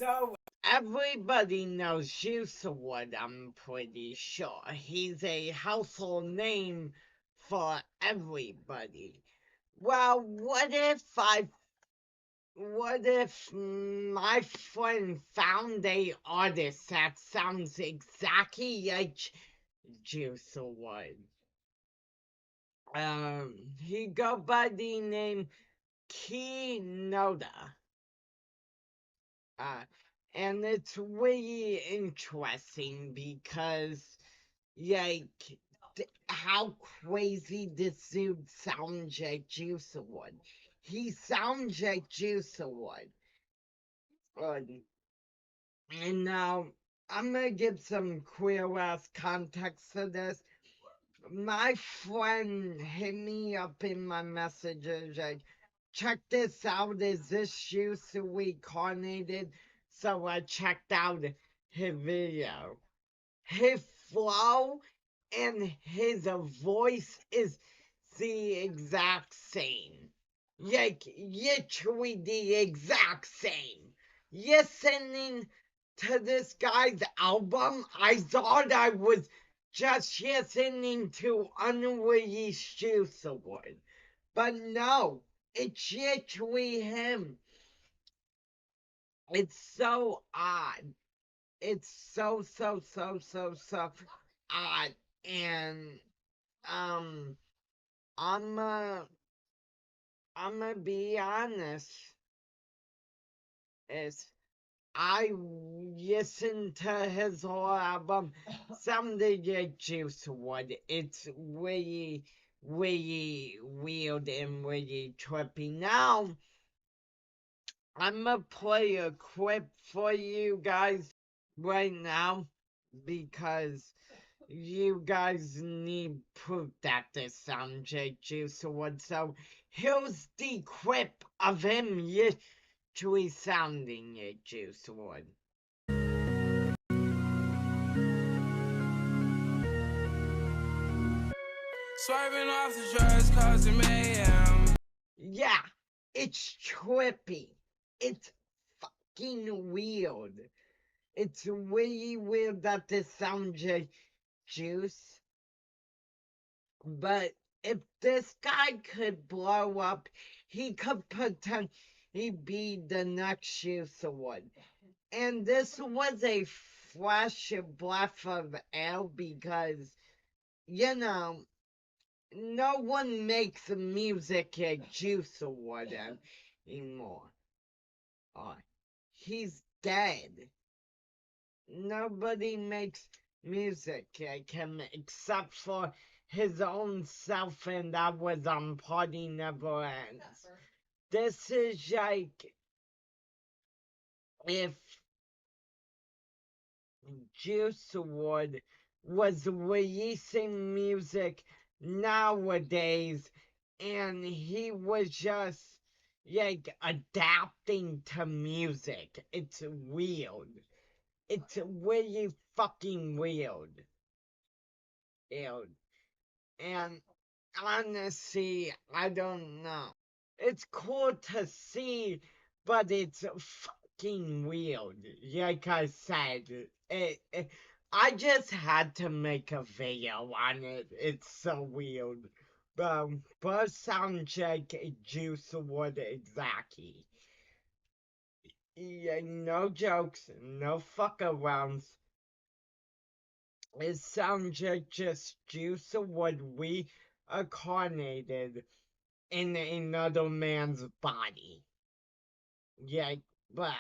So everybody knows Juicewood, I'm pretty sure. He's a household name for everybody. Well, what if my friend found a artist that sounds exactly like Juicewood? He go by the name Keynoda. Uh, and it's really interesting because, like, how crazy this dude sounds like Juicewood. He sounds like Juicewood. And now, I'm gonna give some queer ass context to this. My friend hit me up in my messages like, check this out, is this juice reincarnated? So I checked out his video. His flow and his voice is the exact same. Like, literally the exact same. Listening to this guy's album, I thought I was just listening to unreleased Juice Award. But no, it's literally him. It's so odd. It's so odd. And um I'm I'm gonna be honest. Is I listened to his whole album. Someday like Juice Wood. It's really, really weird and really trippy. Now, I'm gonna play a clip for you guys right now because you guys need proof that this sounds like Juice Wood. So here's the clip of him literally sounding like Juice Wood. Swerving off the drugs, causing mayhem. Yeah, it's trippy. It's fucking weird. It's really weird that this sounds like Juice. But if this guy could blow up, he could potentially be the next Juice Award. And this was a fresh breath of air because, you know, no one makes music like Juice Award anymore. Oh, he's dead. Nobody makes music like him except for his own self, and that was on Party Never Ends. This is like if Juice WRLD was releasing music nowadays and he was just like adapting to music. It's weird. It's really fucking weird. Ew. And honestly, I don't know. It's cool to see, but it's fucking weird. Like I said, I just had to make a video on it. It's so weird. But sounds like a Juice WRLD exactly. Yeah, no jokes, no fuck arounds. It sounds like just Juice WRLD reincarnated in another man's body. Yeah, wow.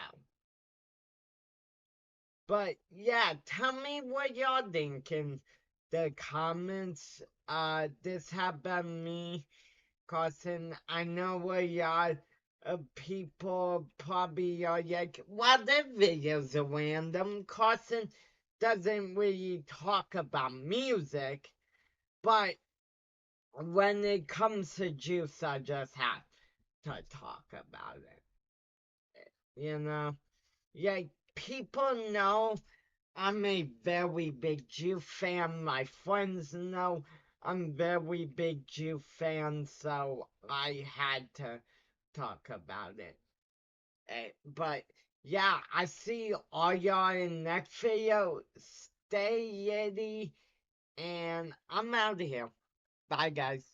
But yeah, tell me what y'all think in the comments. This have been me, Carson. I know where y'all people probably are like, well, their videos are random. Carson doesn't really talk about music, but when it comes to juice, I just have to talk about it. You know? Yeah, people know I'm a very big Jew fan. My friends know I'm very big Jew fan, so I had to talk about it. But Yeah, I see all y'all in next video. Stay Yeti, and I'm out of here. Bye, guys.